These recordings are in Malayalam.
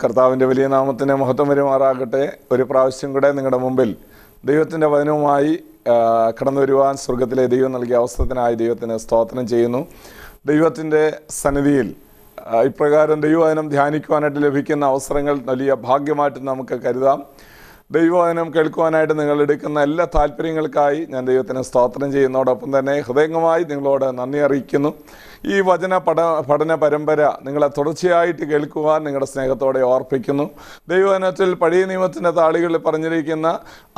കർത്താവിൻ്റെ വലിയ നാമത്തിന് മഹത്വം വരുമാറാകട്ടെ. ഒരു പ്രാവശ്യം കൂടെ നിങ്ങളുടെ മുമ്പിൽ ദൈവത്തിൻ്റെ വചനവുമായി കടന്നു വരുവാൻ സ്വർഗത്തിലെ ദൈവം നൽകിയ അവസരത്തിനായി ദൈവത്തിന് സ്തോത്രം ചെയ്യുന്നു. ദൈവത്തിൻ്റെ സന്നിധിയിൽ ഇപ്രകാരം ദൈവവചനം ധ്യാനിക്കുവാനായിട്ട് ലഭിക്കുന്ന അവസരങ്ങൾ വലിയ ഭാഗ്യമായിട്ട് നമുക്ക് കരുതാം. ദൈവവചനം കേൾക്കുവാനായിട്ട് നിങ്ങൾ എടുക്കുന്ന എല്ലാ താല്പര്യങ്ങൾക്കായി ഞാൻ ദൈവത്തിന് സ്തോത്രം ചെയ്യുന്നതോടൊപ്പം തന്നെ ഹൃദയംഗമായി നിങ്ങളോട് നന്ദി അറിയിക്കുന്നു. ഈ വചന പഠന പരമ്പര നിങ്ങളെ തുടർച്ചയായിട്ട് കേൾക്കുവാൻ നിങ്ങളുടെ സ്നേഹത്തോടെ ഓർപ്പിക്കുന്നു. ദൈവവചനത്തിൽ പഴയ നിയമത്തിൻ്റെ താളുകളിൽ പറഞ്ഞിരിക്കുന്ന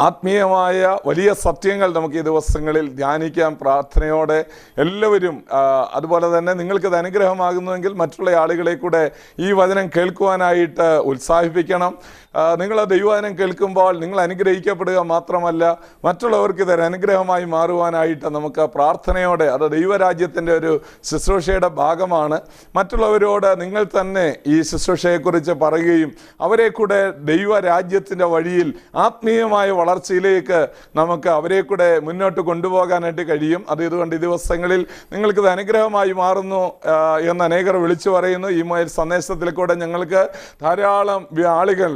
ആത്മീയമായ വലിയ സത്യങ്ങൾ നമുക്ക് ഈ ദിവസങ്ങളിൽ ധ്യാനിക്കാം. പ്രാർത്ഥനയോടെ എല്ലാവരും അതുപോലെ തന്നെ നിങ്ങൾക്കത് അനുഗ്രഹമാകുന്നുവെങ്കിൽ മറ്റുള്ള ആളുകളെ കൂടെ ഈ വചനം കേൾക്കുവാനായിട്ട് ഉത്സാഹിപ്പിക്കണം. നിങ്ങൾ ദൈവവചനം കേൾക്കുമ്പോൾ നിങ്ങൾ അനുഗ്രഹിക്കപ്പെടുക മാത്രമല്ല, മറ്റുള്ളവർക്ക് ഇതൊരു അനുഗ്രഹമായി മാറുവാനായിട്ട് നമുക്ക് പ്രാർത്ഥനയോടെ, അത് ദൈവരാജ്യത്തിൻ്റെ ഒരു ശുശ്രൂഷയുടെ ഭാഗമാണ്. മറ്റുള്ളവരോട് നിങ്ങൾ തന്നെ ഈ ശുശ്രൂഷയെക്കുറിച്ച് പറയുകയും അവരെ കൂടെ ദൈവരാജ്യത്തിൻ്റെ വഴിയിൽ ആത്മീയമായ വളർച്ചയിലേക്ക് നമുക്ക് അവരെ കൂടെ മുന്നോട്ട് കൊണ്ടുപോകാനായിട്ട് കഴിയും. ഇതുകൊണ്ട് ഈ ദിവസങ്ങളിൽ നിങ്ങൾക്കിത് അനുഗ്രഹമായി മാറുന്നു എന്ന് അനേകർ വിളിച്ചു പറയുന്നു. ഈ സന്ദേശത്തിൽ കൂടെ ഞങ്ങൾക്ക് ധാരാളം ആളുകൾ,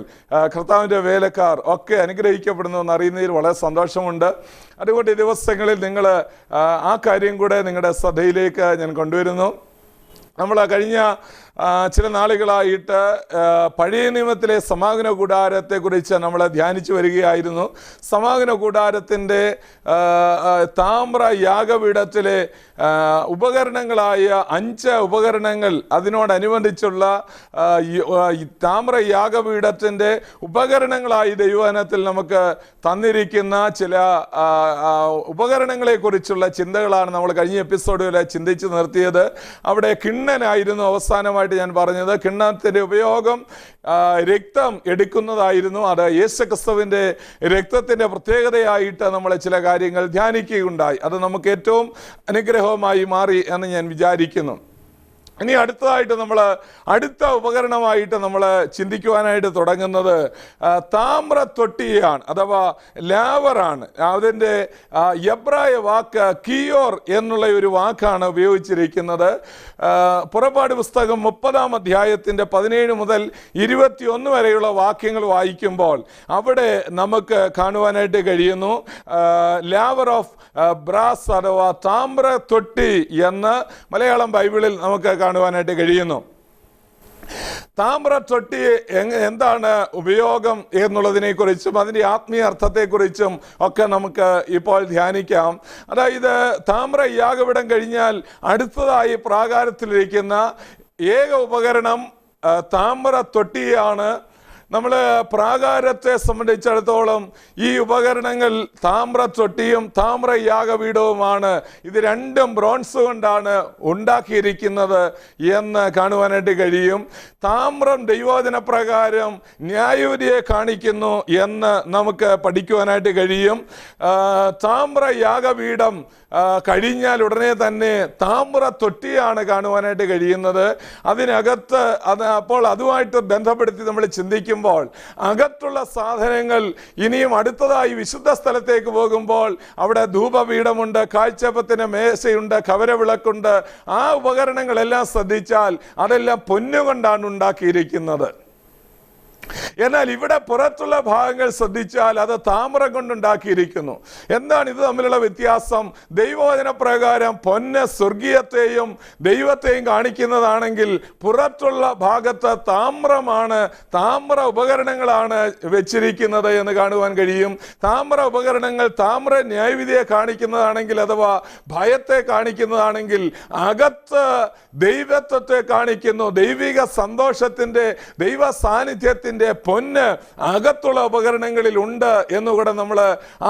കർത്താവിൻ്റെ വേലക്കാർ ഒക്കെ അനുഗ്രഹിക്കപ്പെടുന്നു എന്നറിയുന്നതിൽ വളരെ സന്തോഷമുണ്ട്. അതുകൊണ്ട് ഈ ദിവസങ്ങളിൽ നിങ്ങൾ ആ കാര്യം കൂടെ നിങ്ങളുടെ ശ്രദ്ധയിലേക്ക് ഞാൻ കൊണ്ടുവരുന്നു. നമ്മൾ കഴിഞ്ഞ ചില നാളുകളായിട്ട് പഴയ നിയമത്തിലെ സമാഗമന കൂടാരത്തെക്കുറിച്ച് നമ്മൾ ധ്യാനിച്ചു വരികയായിരുന്നു. സമാഗമന കൂടാരത്തിൻ്റെ താമ്ര യാഗപീഠത്തിലെ ഉപകരണങ്ങളായ 5 ഉപകരണങ്ങൾ, അതിനോടനുബന്ധിച്ചുള്ള താമ്ര യാഗപീഠത്തിൻ്റെ ഉപകരണങ്ങളായി ദൈവവചനത്തിൽ നമുക്ക് തന്നിരിക്കുന്ന ചില ഉപകരണങ്ങളെക്കുറിച്ചുള്ള ചിന്തകളാണ് നമ്മൾ കഴിഞ്ഞ എപ്പിസോഡുകളിൽ ചിന്തിച്ച് നിർത്തിയത്. അവിടെ കിണ്ണനായിരുന്നു അവസാനമായിട്ട് ഞാൻ പറഞ്ഞത്. കിണ്ണത്തിൻ്റെ ഉപയോഗം രക്തം എടുക്കുന്നതായിരുന്നു. അത് യേശുക്രിസ്തുവിൻ്റെ രക്തത്തിൻ്റെ പ്രത്യേകതയായിട്ട് നമ്മൾ ചില കാര്യങ്ങൾ ധ്യാനിക്കുകയുണ്ടായി. അത് നമുക്ക് ഏറ്റവും അനുഗ്രഹമായി മാറി എന്ന് ഞാൻ വിചാരിക്കുന്നു. ഇനി അടുത്തതായിട്ട് നമ്മൾ അടുത്ത ഉപകരണമായിട്ട് നമ്മൾ ചിന്തിക്കുവാനായിട്ട് തുടങ്ങുന്നത് താമ്ര തൊട്ടിയാണ്, അഥവാ ലാവറാണ്. അതിൻ്റെ എബ്രായ വാക്ക് കിയോർ എന്നുള്ള ഒരു വാക്കാണ് ഉപയോഗിച്ചിരിക്കുന്നത്. പുറപ്പാട് പുസ്തകം 30-ാം അധ്യായത്തിൻ്റെ 17 മുതൽ 21 വരെയുള്ള വാക്യങ്ങൾ വായിക്കുമ്പോൾ അവിടെ നമുക്ക് കാണുവാനായിട്ട് കഴിയുന്നു ലാവർ ഓഫ് ബ്രാസ്, അഥവാ താമ്ര തൊട്ടി എന്ന് മലയാളം ബൈബിളിൽ നമുക്ക് കാണുവാനായിട്ട് കഴിയുന്നു. താമ്ര തൊട്ടി എന്താണ് ഉപയോഗം എന്നുള്ളതിനെ കുറിച്ചും അതിൻ്റെ ആത്മീയ അർത്ഥത്തെക്കുറിച്ചും ഒക്കെ നമുക്ക് ഇപ്പോൾ ധ്യാനിക്കാം. അതായത് താമ്ര യാഗപീഠം കഴിഞ്ഞാൽ അടുത്തതായി പ്രാകാരത്തിലിരിക്കുന്ന ഏക ഉപകരണം താമ്ര തൊട്ടിയാണ്. നമ്മൾ പ്രാകാരത്തെ സംബന്ധിച്ചിടത്തോളം ഈ ഉപകരണങ്ങൾ താമ്ര തൊട്ടിയും താമ്ര യാഗപീഠവുമാണ്. ഇത് രണ്ടും ബ്രോൺസ് കൊണ്ടാണ് ഉണ്ടാക്കിയിരിക്കുന്നത് എന്ന് കാണുവാനായിട്ട് കഴിയും. താമ്രം ദൈവവചന പ്രകാരം ന്യായവിധിയെ കാണിക്കുന്നു എന്ന് നമുക്ക് പഠിക്കുവാനായിട്ട് കഴിയും. താമ്ര യാഗപീഠം കഴിഞ്ഞാൽ ഉടനെ തന്നെ താമ്ര തൊട്ടിയാണ് കാണുവാനായിട്ട് കഴിയുന്നത്. അതിനകത്ത് അപ്പോൾ അതുമായിട്ട് ബന്ധപ്പെടുത്തി നമ്മൾ ചിന്തിക്കുമ്പോൾ അകത്തുള്ള സാധനങ്ങൾ ഇനിയും അടുത്തതായി വിശുദ്ധ സ്ഥലത്തേക്ക് പോകുമ്പോൾ അവിടെ ധൂപപീഠമുണ്ട്, കാഴ്ചപ്പത്തിന് മേശയുണ്ട്, കവരവിളക്കുണ്ട്. ആ ഉപകരണങ്ങളെല്ലാം ശ്രദ്ധിച്ചാൽ അതെല്ലാം പൊന്നുകൊണ്ടാണ് ഉണ്ടാക്കിയിരിക്കുന്നത്. എന്നാൽ ഇവിടെ പുറത്തുള്ള ഭാഗങ്ങൾ ശ്രദ്ധിച്ചാൽ അത് താമ്രം കൊണ്ടുണ്ടാക്കിയിരിക്കുന്നു. എന്താണ് ഇത് തമ്മിലുള്ള വ്യത്യാസം? ദൈവവചന പ്രകാരം പൊന്ന് സ്വർഗീയത്തെയും ദൈവത്തെയും കാണിക്കുന്നതാണെങ്കിൽ പുറത്തുള്ള ഭാഗത്ത് താമ്രമാണ്, താമ്ര ഉപകരണങ്ങളാണ് വെച്ചിരിക്കുന്നത് എന്ന് കാണുവാൻ കഴിയും. താമ്ര ഉപകരണങ്ങൾ താമ്ര ന്യായവിധിയെ കാണിക്കുന്നതാണെങ്കിൽ, അഥവാ ഭയത്തെ കാണിക്കുന്നതാണെങ്കിൽ, അകത്ത് ദൈവത്വത്തെ കാണിക്കുന്നു. ദൈവിക സന്തോഷത്തിൻ്റെ, ദൈവ സാന്നിധ്യത്തിൻ്റെ പൊന്ന് അകത്തുള്ള ഉപകരണങ്ങളിൽ ഉണ്ട് എന്നുകൂടെ നമ്മൾ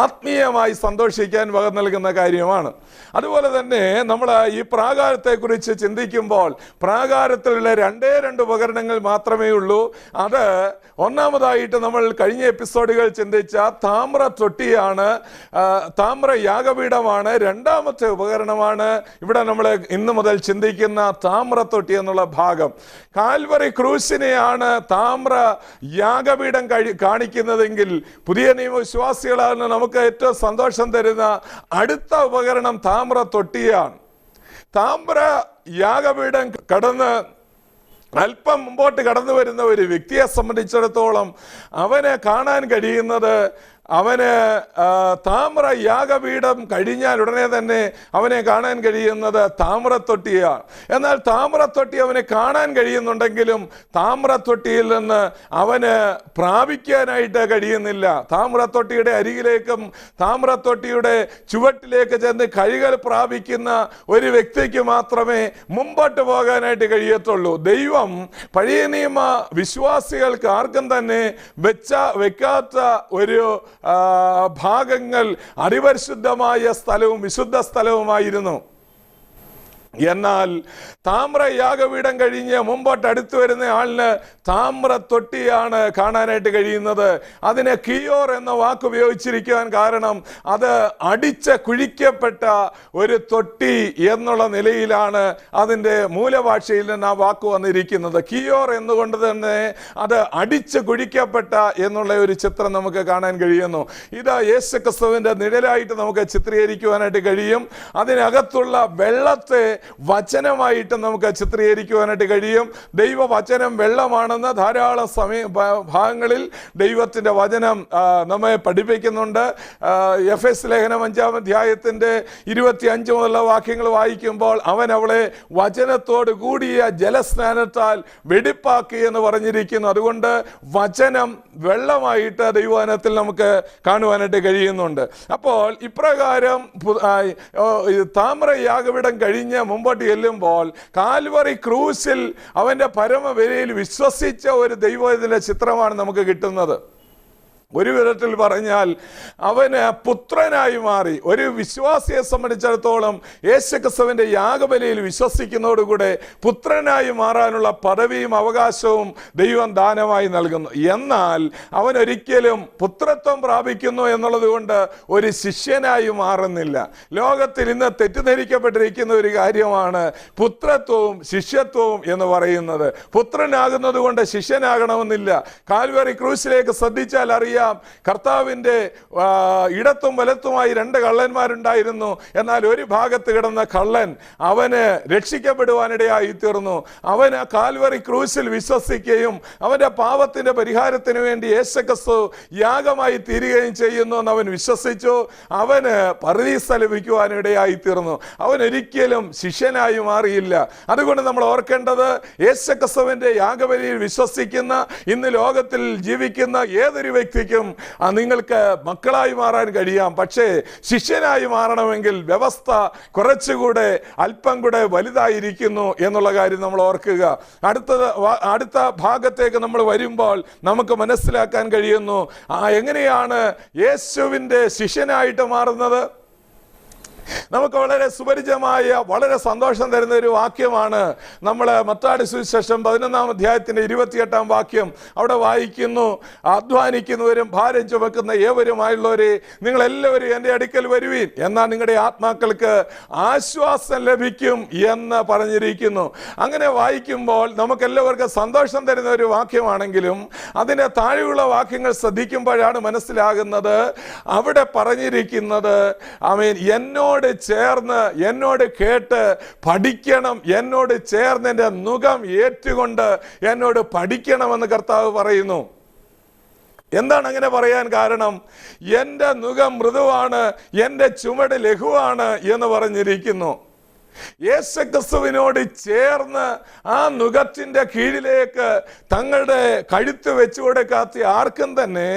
ആത്മീയമായി സന്തോഷിക്കാൻ വക നൽകുന്ന കാര്യമാണ്. അതുപോലെ തന്നെ നമ്മൾ ഈ പ്രാകാരത്തെക്കുറിച്ച് ചിന്തിക്കുമ്പോൾ പ്രാകാരത്തിലുള്ള 2 ഉപകരണങ്ങൾ മാത്രമേ ഉള്ളൂ. അത് ഒന്നാമതായിട്ട് നമ്മൾ കഴിഞ്ഞ എപ്പിസോഡുകൾ ചിന്തിച്ച താമ്ര തൊട്ടിയാണ്, താമ്ര യാഗപീഠമാണ്. രണ്ടാമത്തെ ഉപകരണമാണ് ഇവിടെ നമ്മൾ ഇന്നു മുതൽ ചിന്തിക്കുന്ന താമ്ര തൊട്ടി എന്നുള്ള ഭാഗം. കാൽവറി ക്രൂശിനെയാണ് താമ്ര യാഗപീഠം കാണിക്കുന്നതെങ്കിൽ പുതിയ നിയമവിശ്വാസികളാണ് നമുക്ക് ഏറ്റവും സന്തോഷം തരുന്ന അടുത്ത ഉപകരണം താമ്ര തൊട്ടിയാണ്. താമ്ര യാഗപീഠം കടന്ന് അല്പം മുമ്പോട്ട് കടന്നു വരുന്ന ഒരു വ്യക്തിയെ സംബന്ധിച്ചിടത്തോളം അവനെ കാണാൻ കഴിയുന്നത്, അവന് താമ്ര യാഗപീഠം കഴിഞ്ഞാൽ ഉടനെ തന്നെ അവനെ കാണാൻ കഴിയുന്നത് താമ്രത്തൊട്ടിയാണ്. എന്നാൽ താമ്രത്തൊട്ടി അവനെ കാണാൻ കഴിയുന്നുണ്ടെങ്കിലും താമ്രത്തൊട്ടിയിൽ നിന്ന് അവന് പ്രാപിക്കാനായിട്ട് കഴിയുന്നില്ല. താമ്രത്തൊട്ടിയുടെ അരികിലേക്കും താമ്രത്തൊട്ടിയുടെ ചുവട്ടിലേക്ക് ചെന്ന് കഴുകൽ പ്രാപിക്കുന്ന ഒരു വ്യക്തിക്ക് മാത്രമേ മുമ്പോട്ട് പോകാനായിട്ട് കഴിയത്തുള്ളൂ. ദൈവം പഴയ നിയമ വിശ്വാസികൾക്ക് ആർക്കും തന്നെ വെക്കാത്ത ഒരു ഭാഗങ്ങൾ അതിപരിശുദ്ധമായ സ്ഥലവും വിശുദ്ധ സ്ഥലവുമായിരുന്നു. എന്നാൽ താമ്ര യാഗപീഠം കഴിഞ്ഞ് മുമ്പോട്ട് അടുത്തു വരുന്ന ആളിന് താമ്ര തൊട്ടിയാണ് കാണാനായിട്ട് കഴിയുന്നത്. അതിനെ കിയോർ എന്ന വാക്ക് ഉപയോഗിച്ചിരിക്കാൻ കാരണം അത് അടിച്ച് കുഴിക്കപ്പെട്ട ഒരു തൊട്ടി എന്നുള്ള നിലയിലാണ് അതിൻ്റെ മൂലഭാഷയിൽ നിന്ന് ആ വാക്ക് വന്നിരിക്കുന്നത്. കിയോർ എന്നുകൊണ്ട് തന്നെ അത് അടിച്ച് കുഴിക്കപ്പെട്ട എന്നുള്ള ഒരു ചിത്രം നമുക്ക് കാണാൻ കഴിയുന്നു. ഇത് യേശുക്രിസ്തുവിൻ്റെ നിഴലായിട്ട് നമുക്ക് ചിത്രീകരിക്കുവാനായിട്ട് കഴിയും. അതിനകത്തുള്ള വെള്ളത്തെ വചനമായിട്ട് നമുക്ക് ചിത്രീകരിക്കുവാനായിട്ട് കഴിയും. ദൈവവചനം വെള്ളമാണെന്ന് ധാരാളം ഭാഗങ്ങളിൽ ദൈവത്തിൻ്റെ വചനം നമ്മെ പഠിപ്പിക്കുന്നുണ്ട്. എഫെസ് ലേഖനം 5-ാം അധ്യായത്തിൻ്റെ 25 മുതലുള്ള വാക്യങ്ങൾ വായിക്കുമ്പോൾ അവൻ അവളെ വചനത്തോട് കൂടിയ ജലസ്നാനത്താൽ വെടിപ്പാക്കി എന്ന് പറഞ്ഞിരിക്കുന്നു. അതുകൊണ്ട് വചനം വെള്ളമായിട്ട് ദൈവവചനത്തിൽ നമുക്ക് കാണുവാനായിട്ട് കഴിയുന്നുണ്ട്. അപ്പോൾ ഇപ്രകാരം താമ്ര യാഗപീഠം കഴിഞ്ഞ് മുമ്പോട്ട് ചെല്ലുമ്പോൾ കാൽവറി ക്രൂസിൽ അവൻ്റെ പരമവിലയിൽ വിശ്വസിച്ച ഒരു ദൈവത്തിൻ്റെ ചിത്രമാണ് നമുക്ക് കിട്ടുന്നത്. ഒരു വിധത്തിൽ പറഞ്ഞാൽ അവന് പുത്രനായി മാറി. ഒരു വിശ്വാസിയെ സംബന്ധിച്ചിടത്തോളം യേശുക്രിസ്തുവിൻ്റെ യാഗബലിയിൽ വിശ്വസിക്കുന്നതോടുകൂടെ പുത്രനായി മാറാനുള്ള പദവിയും അവകാശവും ദൈവം ദാനമായി നൽകുന്നു. എന്നാൽ അവൻ ഒരിക്കലും പുത്രത്വം പ്രാപിക്കുന്നു എന്നുള്ളത് കൊണ്ട് ഒരു ശിഷ്യനായി മാറുന്നില്ല. ലോകത്തിൽ ഇന്ന് തെറ്റിദ്ധരിക്കപ്പെട്ടിരിക്കുന്ന ഒരു കാര്യമാണ് പുത്രത്വവും ശിഷ്യത്വവും എന്ന് പറയുന്നത്. പുത്രനാകുന്നത് കൊണ്ട് ശിഷ്യനാകണമെന്നില്ല. കാൽവറി ക്രൂസിലേക്ക് ശ്രദ്ധിച്ചാൽ അറിയാം, കർത്താവിൻ്റെ ഇടത്തും വലത്തുമായി 2 കള്ളന്മാരുണ്ടായിരുന്നു. എന്നാൽ ഒരു ഭാഗത്ത് കിടന്ന കള്ളൻ അവന് രക്ഷിക്കപ്പെടുവാനിടയായി തീർന്നു. അവൻ ആ കാൽവറി ക്രൂസിൽ വിശ്വസിക്കുകയും അവൻ്റെ പാപത്തിൻ്റെ പരിഹാരത്തിന് വേണ്ടി യേശുക്രിസ്തു യാഗമായി തീരുകയും ചെയ്യുന്നു എന്ന് അവൻ വിശ്വസിച്ചു. അവന് പറുദീസ ലഭിക്കുവാനിടയായി തീർന്നു. അവൻ ഒരിക്കലും ശിഷ്യനായി മാറിയില്ല. അതുകൊണ്ട് നമ്മൾ ഓർക്കേണ്ടത്, യേശുക്രിസ്തുവിൻ്റെ യാഗബലിയിൽ വിശ്വസിക്കുന്ന ഇന്ന് ലോകത്തിൽ ജീവിക്കുന്ന ഏതൊരു വ്യക്തിക്കും നിങ്ങൾക്ക് മക്കളായി മാറാൻ കഴിയാം. പക്ഷേ ശിഷ്യനായി മാറണമെങ്കിൽ വ്യവസ്ഥ കുറച്ചുകൂടെ അല്പം കൂടെ വലുതായിരിക്കുന്നു എന്നുള്ള കാര്യം നമ്മൾ ഓർക്കുക. അടുത്ത ഭാഗത്തേക്ക് നമ്മൾ വരുമ്പോൾ നമുക്ക് മനസ്സിലാക്കാൻ കഴിയുന്നു എങ്ങനെയാണ് യേശുവിൻ്റെ ശിഷ്യനായിട്ട് മാറുന്നത്. നമുക്ക് വളരെ സുപരിചിതമായ വളരെ സന്തോഷം തരുന്ന ഒരു വാക്യമാണ് നമ്മൾ മത്തായി സുവിശേഷം 11-ാം അധ്യായത്തിൻ്റെ 28-ാം വാക്യം. അവിടെ വായിക്കുന്നു, അധ്വാനിക്കുന്നവരും ഭാരം ചുമക്കുന്ന ഏവരുമായുള്ളവരെ നിങ്ങളെല്ലാവരും എൻ്റെ അടുക്കൽ വരുവീൻ, എന്നാൽ നിങ്ങളുടെ ആത്മാക്കൾക്ക് ആശ്വാസം ലഭിക്കും എന്ന് പറഞ്ഞിരിക്കുന്നു. അങ്ങനെ വായിക്കുമ്പോൾ നമുക്കെല്ലാവർക്കും സന്തോഷം തരുന്ന ഒരു വാക്യമാണെങ്കിലും അതിൻ്റെ താഴെയുള്ള വാക്യങ്ങൾ ശ്രദ്ധിക്കുമ്പോഴാണ് മനസ്സിലാകുന്നത് അവിടെ പറഞ്ഞിരിക്കുന്നത് എന്നോട് ചേർന്ന് എന്നോട് കേട്ട് പഠിക്കണം, എന്നോട് ചേർന്ന് എൻ്റെ നുകം ഏറ്റുകൊണ്ട് എന്നോട് പഠിക്കണമെന്ന് കർത്താവ് പറയുന്നു. എന്താണ് അങ്ങനെ പറയാൻ കാരണം? എൻ്റെ നുകം മൃദുവാണ്, എൻ്റെ ചുമട് ലഘുവാണ് എന്ന് പറഞ്ഞിരിക്കുന്നു. യേശുക്രിസ്തുവിനോട് ചേർന്ന് ആ നുകത്തിൻ്റെ കീഴിലേക്ക് തങ്ങളുടെ കഴുത്ത് വെച്ചു കൊടുക്കാത്ത ആർക്കും തന്നെ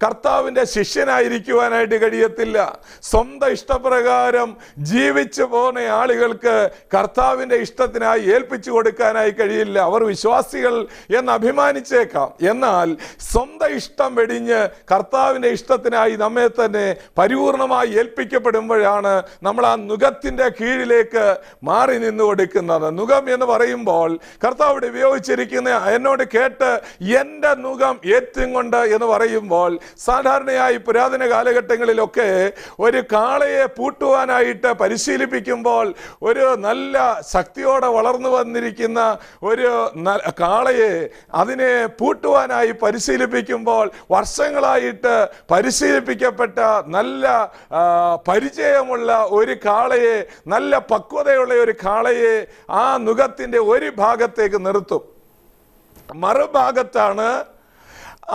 കർത്താവിൻ്റെ ശിഷ്യനായിരിക്കുവാനായിട്ട് കഴിയത്തില്ല. സ്വന്തം ഇഷ്ടപ്രകാരം ജീവിച്ചു പോകുന്ന ആളുകൾക്ക് കർത്താവിൻ്റെ ഇഷ്ടത്തിനായി ഏൽപ്പിച്ചു കൊടുക്കാനായി കഴിയില്ല. അവർ വിശ്വാസികൾ എന്ന് അഭിമാനിച്ചേക്കാം, എന്നാൽ സ്വന്തം ഇഷ്ടം വെടിഞ്ഞ് കർത്താവിൻ്റെ ഇഷ്ടത്തിനായി നമ്മെ തന്നെ പരിപൂർണമായി ഏൽപ്പിക്കപ്പെടുമ്പോഴാണ് നമ്മൾ ആ നുകത്തിൻ്റെ കീഴിലേക്ക് മാറി നിന്ന് കൊടുക്കുന്നത്. നുകം എന്ന് പറയുമ്പോൾ കർത്താവ് ഉപയോഗിച്ചിരിക്കുന്ന എന്നോട് കേട്ട് എൻ്റെ നുകം ഏറ്റും കൊണ്ട് എന്ന് പറയുമ്പോൾ സാധാരണയായി പുരാതന കാലഘട്ടങ്ങളിലൊക്കെ ഒരു കാളയെ പൂട്ടുവാനായിട്ട് പരിശീലിപ്പിക്കുമ്പോൾ ഒരു നല്ല ശക്തിയോടെ വളർന്നു വന്നിരിക്കുന്ന ഒരു കാളയെ അതിനെ പൂട്ടുവാനായി പരിശീലിപ്പിക്കുമ്പോൾ വർഷങ്ങളായിട്ട് പരിശീലിപ്പിക്കപ്പെട്ട നല്ല പരിചയമുള്ള ഒരു കാളയെ, നല്ല പക്വതയുള്ള ഒരു കാളയെ ആ നുകത്തിൻ്റെ ഒരു ഭാഗത്തേക്ക് നിർത്തും. മറുഭാഗത്താണ്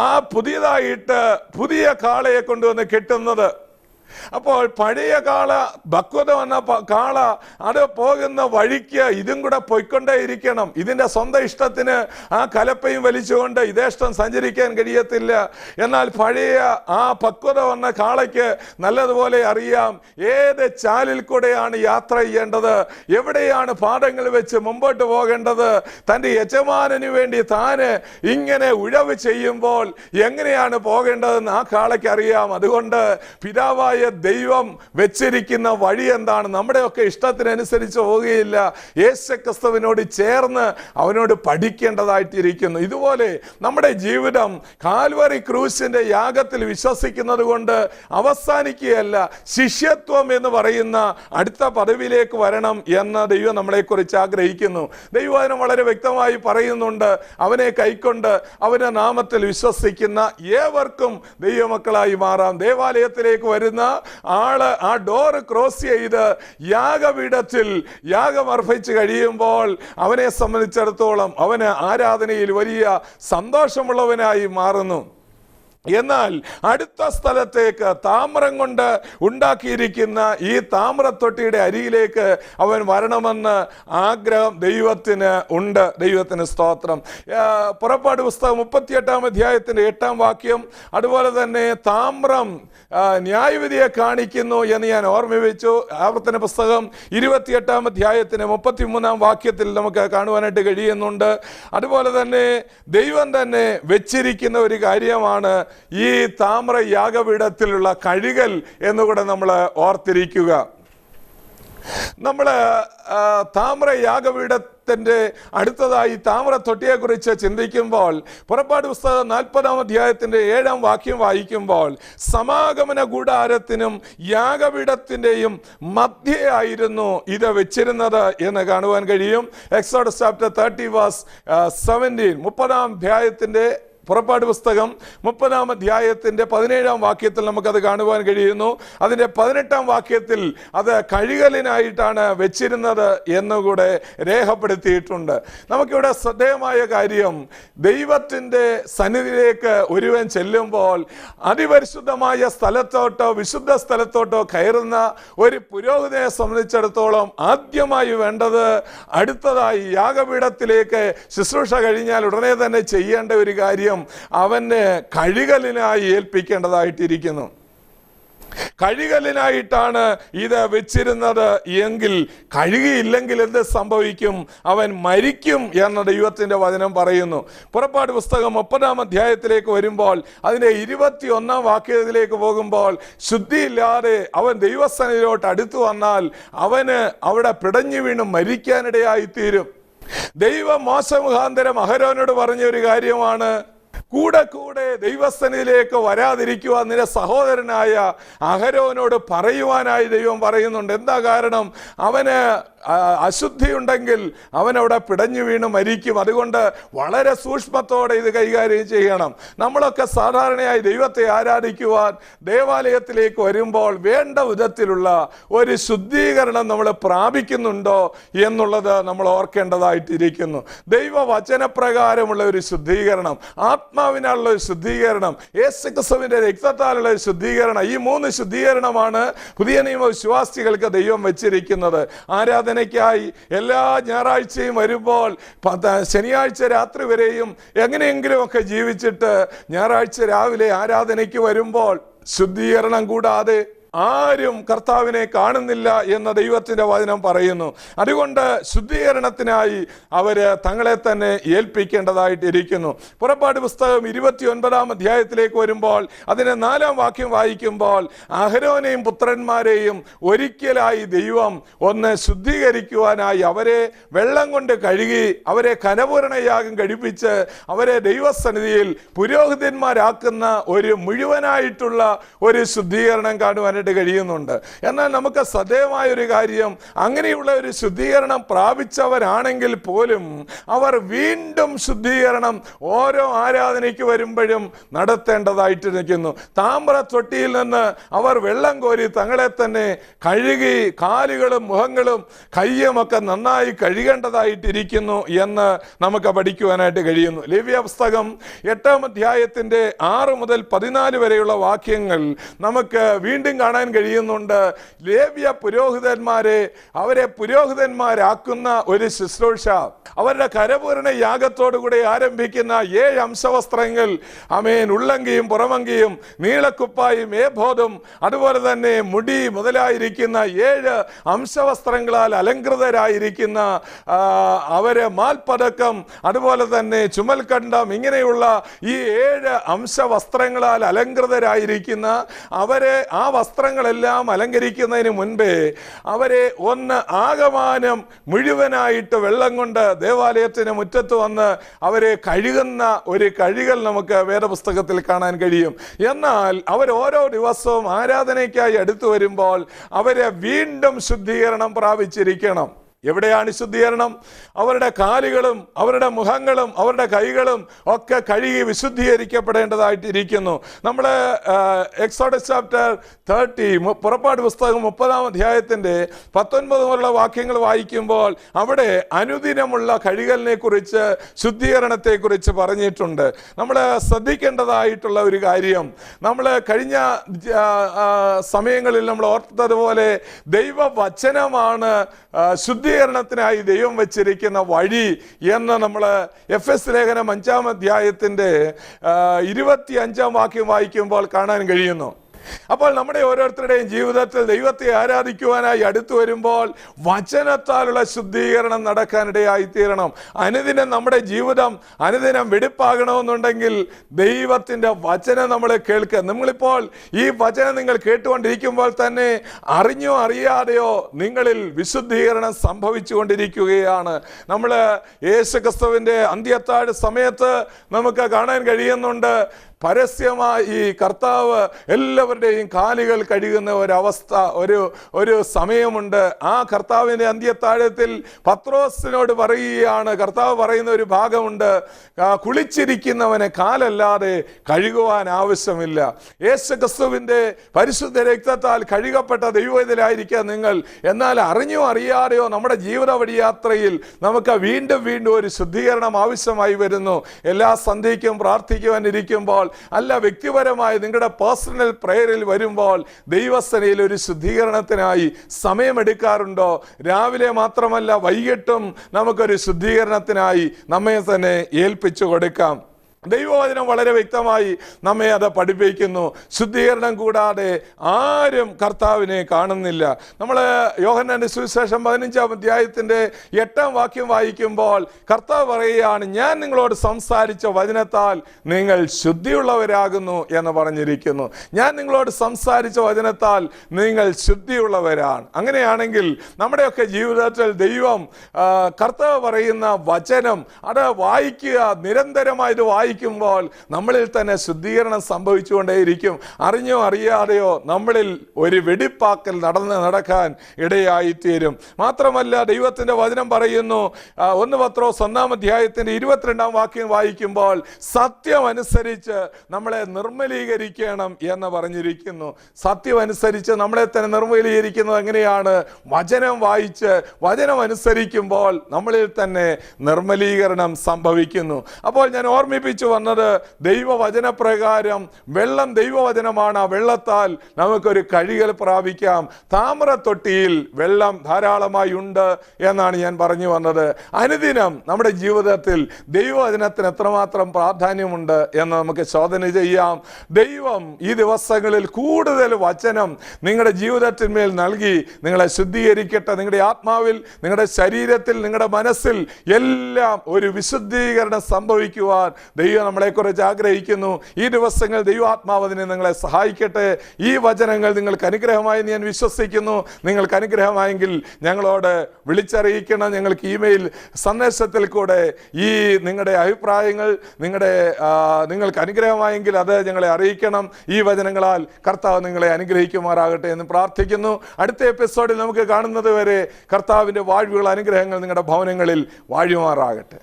ആ പുതിയ കാളയെ കൊണ്ടുവന്ന് കെട്ടുന്നത്. അപ്പോൾ പഴയ കാള, പക്വത വന്ന കാള, അത് പോകുന്ന വഴിക്ക് ഇതും കൂടെ പോയിക്കൊണ്ടേ ഇരിക്കണം. ഇതിൻ്റെ സ്വന്തം ഇഷ്ടത്തിന് ആ കലപ്പയും വലിച്ചുകൊണ്ട് ഇതേ ഇഷ്ടം സഞ്ചരിക്കാൻ കഴിയത്തില്ല. എന്നാൽ പഴയ ആ പക്വത വന്ന കാളയ്ക്ക് നല്ലതുപോലെ അറിയാം ഏത് ചാലിൽ കൂടെയാണ് യാത്ര ചെയ്യേണ്ടത്, എവിടെയാണ് പാദങ്ങൾ വെച്ച് മുമ്പോട്ട് പോകേണ്ടത്. തൻ്റെ യജമാനു വേണ്ടി താന് ഇങ്ങനെ ഉഴവ് ചെയ്യുമ്പോൾ എങ്ങനെയാണ് പോകേണ്ടതെന്ന് ആ കാളയ്ക്ക് അറിയാം. അതുകൊണ്ട് പിതാവായ ദൈവം വെച്ചിരിക്കുന്ന വഴി എന്താണ്? നമ്മുടെയൊക്കെ ഇഷ്ടത്തിനനുസരിച്ച് പോവുകയില്ല. യേശുക്രിസ്തുവിനോട് ചേർന്ന് അവനോട് പഠിക്കേണ്ടതായിട്ടിരിക്കുന്നു. ഇതുപോലെ നമ്മുടെ ജീവിതം കാൽവറി ക്രൂശിന്റെ യാഗത്തിൽ വിശ്വസിക്കുന്നത് കൊണ്ട് അവസാനിക്കുകയല്ല. ശിഷ്യത്വം എന്ന് പറയുന്ന അടുത്ത പദവിയിലേക്ക് വരണം എന്ന് ദൈവം നമ്മളെക്കുറിച്ച് ആഗ്രഹിക്കുന്നു. ദൈവവചനം വളരെ വ്യക്തമായി പറയുന്നുണ്ട്, അവനെ കൈക്കൊണ്ട് അവന്റെ നാമത്തിൽ വിശ്വസിക്കുന്ന ഏവർക്കും ദൈവമക്കളായി മാറാം. ദേവാലയത്തിലേക്ക് വരുന്ന ആള് ആ ഡോറ് ക്രോസ് ചെയ്ത് യാഗപീഠത്തിൽ യാഗമർപ്പിച്ച് കഴിയുമ്പോൾ അവനെ സംബന്ധിച്ചിടത്തോളം അവന് ആരാധനയിൽ വലിയ സന്തോഷമുള്ളവനായി മാറുന്നു. എന്നാൽ അടുത്ത സ്ഥലത്തേക്ക് താമ്രം കൊണ്ട് ഉണ്ടാക്കിയിരിക്കുന്ന ഈ താമ്രത്തൊട്ടിയുടെ അരിയിലേക്ക് അവൻ വരണമെന്ന് ആഗ്രഹം ദൈവത്തിന് ഉണ്ട്. ദൈവത്തിന് സ്തോത്രം. പുറപ്പാട് പുസ്തകം 38 അധ്യായത്തിൻ്റെ 8 വാക്യം, അതുപോലെ തന്നെ താമ്രം ന്യായവിധിയെ കാണിക്കുന്നു എന്ന് ഞാൻ ഓർമ്മിപ്പിച്ചു. ആവർത്തന പുസ്തകം 28 അധ്യായത്തിന് 33 വാക്യത്തിൽ നമുക്ക് കാണുവാനായിട്ട് കഴിയുന്നുണ്ട്. അതുപോലെ തന്നെ ദൈവം തന്നെ വെച്ചിരിക്കുന്ന ഒരു കാര്യമാണ് ഈ താമ്ര യാഗപീഠത്തിലുള്ള കഴുകൽ എന്നുകൂടെ നമ്മൾ ഓർത്തിരിക്കുക. നമ്മൾ താമ്ര യാഗപീഠത്തിൻ്റെ അടുത്തതായി താമ്ര തൊട്ടിയെക്കുറിച്ച് ചിന്തിക്കുമ്പോൾ പുറപ്പാട് പുസ്തകം 40 അധ്യായത്തിൻ്റെ 7 വാക്യം വായിക്കുമ്പോൾ സമാഗമന കൂടാരത്തിനും യാഗപീഠത്തിൻ്റെയും മധ്യയായിരുന്നു ഇത് വെച്ചിരുന്നത് എന്ന് കാണുവാൻ കഴിയും. എക്സോഡസ് ചാപ്റ്റർ 30 വേഴ്സ് 17, 30 അധ്യായത്തിൻ്റെ പുറപ്പാട് പുസ്തകം 30 അധ്യായത്തിൻ്റെ 17 വാക്യത്തിൽ നമുക്കത് കാണുവാൻ കഴിയുന്നു. അതിൻ്റെ 18 വാക്യത്തിൽ അത് കഴുകലിനായിട്ടാണ് വെച്ചിരുന്നത് എന്നുകൂടെ രേഖപ്പെടുത്തിയിട്ടുണ്ട്. നമുക്കിവിടെ ശ്രദ്ധേയമായ കാര്യം, ദൈവത്തിൻ്റെ സന്നിധിയിലേക്ക് ഒരുവൻ ചെല്ലുമ്പോൾ അതിപരിശുദ്ധമായ സ്ഥലത്തോട്ടോ വിശുദ്ധ സ്ഥലത്തോട്ടോ കയറുന്ന ഒരു പുരോഹിതനെ സംബന്ധിച്ചിടത്തോളം ആദ്യമായി വേണ്ടത് അടുത്തതായി യാഗപീഠത്തിലേക്ക് ശുശ്രൂഷ കഴിഞ്ഞാൽ ഉടനെ തന്നെ ചെയ്യേണ്ട ഒരു കാര്യം അവന് കഴുകലിനായി ഏൽപ്പിക്കേണ്ടതായിട്ടിരിക്കുന്നു. കഴുകലിനായിട്ടാണ് ഇത് വെച്ചിരുന്നത് എങ്കിൽ കഴുകിയില്ലെങ്കിൽ എന്ത് സംഭവിക്കും? അവൻ മരിക്കും എന്ന് ദൈവത്തിൻ്റെ വചനം പറയുന്നു. പുറപ്പാട് പുസ്തകം 30 അധ്യായത്തിലേക്ക് വരുമ്പോൾ അതിൻ്റെ 21 വാക്യത്തിലേക്ക് പോകുമ്പോൾ ശുദ്ധിയില്ലാതെ അവൻ ദൈവസന്നിധിയിലോട്ട് അടുത്തു വന്നാൽ അവന് അവിടെ പിടഞ്ഞു വീണ് മരിക്കാനിടയായിത്തീരും. ദൈവം മോശ മുഖാന്തരം അഹരോനോട് പറഞ്ഞ ഒരു കാര്യമാണ്, കൂടെ ദൈവസന്നിധിയിലേക്ക് വരാതിരിക്കുവാൻ നിന്റെ സഹോദരനായ അഹരോനോട് പറയുവാനായി ദൈവം പറയുന്നുണ്ട്. എന്താ കാരണം? അവന് അശുദ്ധി ഉണ്ടെങ്കിൽ അവനവിടെ പിടഞ്ഞു വീണ് മരിക്കും. അതുകൊണ്ട് വളരെ സൂക്ഷ്മത്തോടെ ഇത് കൈകാര്യം ചെയ്യണം. നമ്മളൊക്കെ സാധാരണയായി ദൈവത്തെ ആരാധിക്കുവാൻ ദേവാലയത്തിലേക്ക് വരുമ്പോൾ വേണ്ട വിധത്തിലുള്ള ഒരു ശുദ്ധീകരണം നമ്മൾ പ്രാപിക്കുന്നുണ്ടോ എന്നുള്ളത് നമ്മൾ ഓർക്കേണ്ടതായിട്ടിരിക്കുന്നു. ദൈവവചനപ്രകാരമുള്ള ഒരു ശുദ്ധീകരണം, ആത്മാവിനാലുള്ള ഒരു ശുദ്ധീകരണം, യേശുക്രിസ്തുവിന്റെ രക്തത്താലുള്ള ഒരു ശുദ്ധീകരണം, ഈ 3 ശുദ്ധീകരണമാണ് പുതിയ നിയമ വിശ്വാസികൾക്ക് ദൈവം വെച്ചിരിക്കുന്നത്. ആരാധനയ്ക്കായി എല്ലാ ഞായറാഴ്ചയും വരുമ്പോൾ ശനിയാഴ്ച രാത്രി വരെയും എങ്ങനെയെങ്കിലുമൊക്കെ ജീവിച്ചിട്ട് ഞായറാഴ്ച രാവിലെ ആരാധനയ്ക്ക് വരുമ്പോൾ ശുദ്ധീകരണം കൂടാതെ ആരും കർത്താവിനെ കാണുന്നില്ല എന്ന് ദൈവത്തിൻ്റെ വചനം പറയുന്നു. അതുകൊണ്ട് ശുദ്ധീകരണത്തിനായി അവര് തങ്ങളെ തന്നെ ഏൽപ്പിക്കേണ്ടതായിട്ടിരിക്കുന്നു. പുറപ്പാട് പുസ്തകം 29 അധ്യായത്തിലേക്ക് വരുമ്പോൾ അതിന് 4 വാക്യം വായിക്കുമ്പോൾ അഹരോനെയും പുത്രന്മാരെയും ഒരിക്കലായി ദൈവം ഒന്ന് ശുദ്ധീകരിക്കുവാനായി അവരെ വെള്ളം കൊണ്ട് കഴുകി അവരെ കനപൂരണയാഗം കഴിപ്പിച്ച് അവരെ ദൈവസന്നിധിയിൽ പുരോഹിതന്മാരാക്കുന്ന ഒരു മുഴുവനായിട്ടുള്ള ഒരു ശുദ്ധീകരണം കാണുവാനായിട്ട് പഠിക്കുവാനായിട്ട് കഴിയുന്നുണ്ട്. എന്നാൽ നമുക്ക് ശ്രദ്ധേയമായൊരു കാര്യം, അങ്ങനെയുള്ള ഒരു ശുദ്ധീകരണം പ്രാപിച്ചവരാണെങ്കിൽ പോലും അവർ വീണ്ടും ശുദ്ധീകരണം ഓരോ ആരാധനയ്ക്ക് വരുമ്പോഴും നടത്തേണ്ടതായിട്ടിരിക്കുന്നു. താമ്ര തൊട്ടിയിൽ നിന്ന് അവർ വെള്ളം കോരി തങ്ങളെ തന്നെ കഴുകി കാലുകളും മുഖങ്ങളും കയ്യുമൊക്കെ നന്നായി കഴുകേണ്ടതായിട്ടിരിക്കുന്നു എന്ന് നമുക്ക് പഠിക്കുവാനായിട്ട് കഴിയുന്നു. ലേവ്യ പുസ്തകം 8-ാം അധ്യായത്തിന്റെ 6 മുതൽ 14 വരെയുള്ള വാക്യങ്ങൾ നമുക്ക് വീണ്ടും കാണാൻ കഴിയുന്നുണ്ട്. ലേവ്യ പുരോഹിതന്മാരെ അവരെ പുരോഹിതന്മാരാക്കുന്ന ഒരു ശുശ്രൂഷ, അവരുടെ കരപൂരണ യാഗത്തോടുകൂടി ആരംഭിക്കുന്ന 7 അംശവസ്ത്രങ്ങൾ, ഉള്ളങ്കിയും പുറമങ്കിയും നീളക്കുപ്പായും ഏബോധും അതുപോലെ തന്നെ മുടി മുതലായിരിക്കുന്ന 7 അംശവസ്ത്രങ്ങളാൽ അലങ്കൃതരായിരിക്കുന്ന അവര് മാൽപ്പതക്കം അതുപോലെ തന്നെ ചുമൽക്കണ്ടം, ഇങ്ങനെയുള്ള ഈ 7 അംശവസ്ത്രങ്ങളാൽ അലങ്കൃതരായിരിക്കുന്ന അവരെ ആ വസ്ത്രങ്ങളെല്ലാം അലങ്കരിക്കുന്നതിന് മുൻപേ അവരെ ഒന്ന് ആകമാനം മുഴുവനായിട്ട് വെള്ളം കൊണ്ട് ദേവാലയത്തിന് മുറ്റത്ത് വന്ന് അവരെ കഴുകുന്ന ഒരു കഴുകൽ നമുക്ക് വേദപുസ്തകത്തിൽ കാണാൻ കഴിയും. എന്നാൽ അവർ ഓരോ ദിവസവും ആരാധനയ്ക്കായി അടുത്തു വരുമ്പോൾ അവരെ വീണ്ടും ശുദ്ധീകരണം പ്രാപിച്ചിരിക്കണം. എവിടെയാണ് ശുദ്ധീകരണം? അവരുടെ കാലുകളും അവരുടെ മുഖങ്ങളും അവരുടെ കൈകളും ഒക്കെ കഴുകി വിശുദ്ധീകരിക്കപ്പെടേണ്ടതായിട്ടിരിക്കുന്നു. നമ്മൾ എക്സോഡസ് ചാപ്റ്റർ 30 പുറപ്പാട് പുസ്തകം 30-ാം അധ്യായത്തിന്റെ 19 മുതലുള്ള വാക്യങ്ങൾ വായിക്കുമ്പോൾ അവിടെ അനുദിനമുള്ള കഴുകലിനെ കുറിച്ച് ശുദ്ധീകരണത്തെ കുറിച്ച് പറഞ്ഞിട്ടുണ്ട്. നമ്മൾ ശ്രദ്ധിക്കേണ്ടതായിട്ടുള്ള ഒരു കാര്യം, നമ്മൾ കഴിഞ്ഞ സമയങ്ങളിൽ നമ്മൾ ഓർത്തതുപോലെ ദൈവവചനമാണ് ശുദ്ധീകരണത്തിനായി ദൈവം വെച്ചിരിക്കുന്ന വഴി എന്ന് നമ്മൾ എഫെസ് ലേഖനം 5-ാം അധ്യായത്തിന്റെ 25-ാം വാക്യം വായിക്കുമ്പോൾ കാണാൻ കഴിയുന്നു. അപ്പോൾ നമ്മുടെ ഓരോരുത്തരുടെയും ജീവിതത്തിൽ ദൈവത്തെ ആരാധിക്കുവാനായി അടുത്തു വരുമ്പോൾ വചനത്താലുള്ള ശുദ്ധീകരണം നടക്കാനിടയായി തീരണം. അനുദിനം നമ്മുടെ ജീവിതം അനുദിനം വെടിപ്പാകണമെന്നുണ്ടെങ്കിൽ ദൈവത്തിൻ്റെ വചനം നമ്മൾ കേൾക്കുക. നിങ്ങളിപ്പോൾ ഈ വചനം നിങ്ങൾ കേട്ടുകൊണ്ടിരിക്കുമ്പോൾ തന്നെ അറിഞ്ഞോ അറിയാതെയോ നിങ്ങളിൽ വിശുദ്ധീകരണം സംഭവിച്ചുകൊണ്ടിരിക്കുകയാണ്. നമ്മൾ യേശുക്രിസ്തുവിൻ്റെ അന്ത്യത്താഴ സമയത്ത് നമുക്ക് കാണാൻ കഴിയുന്നുണ്ട്, പരസ്യമായി കർത്താവ് എല്ലാവരുടെയും കാലുകൾ കഴുകുന്ന ഒരവസ്ഥ, ഒരു സമയമുണ്ട്. ആ കർത്താവിൻ്റെ അന്ത്യത്താഴത്തിൽ പത്രോസിനോട് പറയുകയാണ്, കർത്താവ് പറയുന്ന ഒരു ഭാഗമുണ്ട്, കുളിച്ചിരിക്കുന്നവനെ കാലല്ലാതെ കഴുകുവാൻ ആവശ്യമില്ല. യേശുക്രിസ്തുവിൻ്റെ പരിശുദ്ധ രക്തത്താൽ കഴുകപ്പെട്ട ദൈവത്തിലായിരിക്കുക നിങ്ങൾ. എന്നാൽ അറിഞ്ഞോ അറിയാതെയോ നമ്മുടെ ജീവിത വഴിയാത്രയിൽ നമുക്ക് വീണ്ടും വീണ്ടും ഒരു ശുദ്ധീകരണം ആവശ്യമായി വരുന്നു. എല്ലാ സന്ധ്യയ്ക്കും പ്രാർത്ഥിക്കുവാനിരിക്കുമ്പോൾ, അല്ല വ്യക്തിപരമായി നിങ്ങളുടെ പേഴ്സണൽ പ്രയറിൽ വരുമ്പോൾ ദൈവസനയിൽ ഒരു ശുദ്ധീകരണത്തിനായി സമയമെടുക്കാറുണ്ടോ? രാവിലെ മാത്രമല്ല വൈകിട്ടും നമുക്കൊരു ശുദ്ധീകരണത്തിനായി നമ്മെ തന്നെ ഏൽപ്പിച്ചു കൊടുക്കാം. ദൈവവചനം വളരെ വ്യക്തമായി നമ്മെ അത് പഠിപ്പിക്കുന്നു. ശുദ്ധീകരണം കൂടാതെ ആരും കർത്താവിനെ കാണുന്നില്ല. നമ്മൾ യോഹന്നാന്റെ സുവിശേഷം 15-ാം അധ്യായത്തിന്റെ 8-ാം വാക്യം വായിക്കുമ്പോൾ കർത്താവ് പറയുകയാണ്, ഞാൻ നിങ്ങളോട് സംസാരിച്ച വചനത്താൽ നിങ്ങൾ ശുദ്ധിയുള്ളവരാകുന്നു എന്ന് പറഞ്ഞിരിക്കുന്നു. ഞാൻ നിങ്ങളോട് സംസാരിച്ച വചനത്താൽ നിങ്ങൾ ശുദ്ധിയുള്ളവരാണ്. അങ്ങനെയാണെങ്കിൽ നമ്മുടെയൊക്കെ ജീവിതത്തിൽ ദൈവം കർത്താവ് പറയുന്ന വചനം അത് വായിക്കുക, നിരന്തരമായിട്ട് വായിക്കുമ്പോൾ നമ്മളിൽ തന്നെ ശുദ്ധീകരണം സംഭവിച്ചുകൊണ്ടേയിരിക്കും. അറിഞ്ഞോ അറിയാതെയോ നമ്മളിൽ ഒരു വെടിപ്പാക്കൽ നടക്കാൻ ഇടയായിത്തീരും. മാത്രമല്ല ദൈവത്തിന്റെ വചനം പറയുന്നു, 1 പത്രോസ് 1-ാം അധ്യായത്തിന്റെ 22-ാം വാക്യം വായിക്കുമ്പോൾ സത്യം അനുസരിച്ച് നമ്മളെ നിർമ്മലീകരിക്കണം എന്ന് പറഞ്ഞിരിക്കുന്നു. സത്യം അനുസരിച്ച് നമ്മളെ തന്നെ നിർമ്മലീകരിക്കുന്നത് എങ്ങനെയാണ്? വചനം വായിച്ച് വചനം അനുസരിക്കുമ്പോൾ നമ്മളിൽ തന്നെ നിർമ്മലീകരണം സംഭവിക്കുന്നു. അപ്പോൾ ഞാൻ ഓർമ്മിപ്പിച്ചു വന്നത്, ദൈവവചനപ്രകാരം വെള്ളം ദൈവവചനമാണ്. ആ വെള്ളത്താൽ നമുക്കൊരു കഴുകൽ പ്രാപിക്കാം. താമ്ര തൊട്ടിയിൽ വെള്ളം ധാരാളമായി ഉണ്ട് എന്നാണ് ഞാൻ പറഞ്ഞു വന്നത്. അനുദിനം നമ്മുടെ ജീവിതത്തിൽ ദൈവവചനത്തിന് എത്രമാത്രം പ്രാധാന്യമുണ്ട് എന്ന് നമുക്ക് ശോധന ചെയ്യാം. ദൈവം ഈ ദിവസങ്ങളിൽ കൂടുതൽ വചനം നിങ്ങളുടെ ജീവിതത്തിന്മേൽ നൽകി നിങ്ങളെ ശുദ്ധീകരിക്കട്ടെ. നിങ്ങളുടെ ആത്മാവിൽ, നിങ്ങളുടെ ശരീരത്തിൽ, നിങ്ങളുടെ മനസ്സിൽ എല്ലാം ഒരു വിശുദ്ധീകരണം സംഭവിക്കുവാൻ ദൈവം നമ്മളെക്കുറിച്ച് ആഗ്രഹിക്കുന്നു. ഈ ദിവസങ്ങൾ ദൈവാത്മാവ് അതിനെ നിങ്ങളെ സഹായിക്കട്ടെ. ഈ വചനങ്ങൾ നിങ്ങൾക്ക് അനുഗ്രഹമായി ഞാൻ വിശ്വസിക്കുന്നു. നിങ്ങൾക്ക് അനുഗ്രഹമായെങ്കിൽ ഞങ്ങളോട് വിളിച്ചറിയിക്കണം. ഞങ്ങൾക്ക് ഇമെയിൽ സന്ദേശത്തിൽ കൂടെ ഈ നിങ്ങളുടെ അഭിപ്രായങ്ങൾ നിങ്ങൾക്ക് അനുഗ്രഹമായെങ്കിൽ അത് ഞങ്ങളെ അറിയിക്കണം. ഈ വചനങ്ങളാൽ കർത്താവ് നിങ്ങളെ അനുഗ്രഹിക്കുമാറാകട്ടെ എന്ന് പ്രാർത്ഥിക്കുന്നു. അടുത്ത എപ്പിസോഡിൽ നമുക്ക് കാണുന്നത് വരെ കർത്താവിൻ്റെ വാഴ്വുകൾ, അനുഗ്രഹങ്ങൾ നിങ്ങളുടെ ഭവനങ്ങളിൽ വാഴുമാറാകട്ടെ.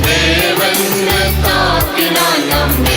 ദേവൻ കാത്തിനാം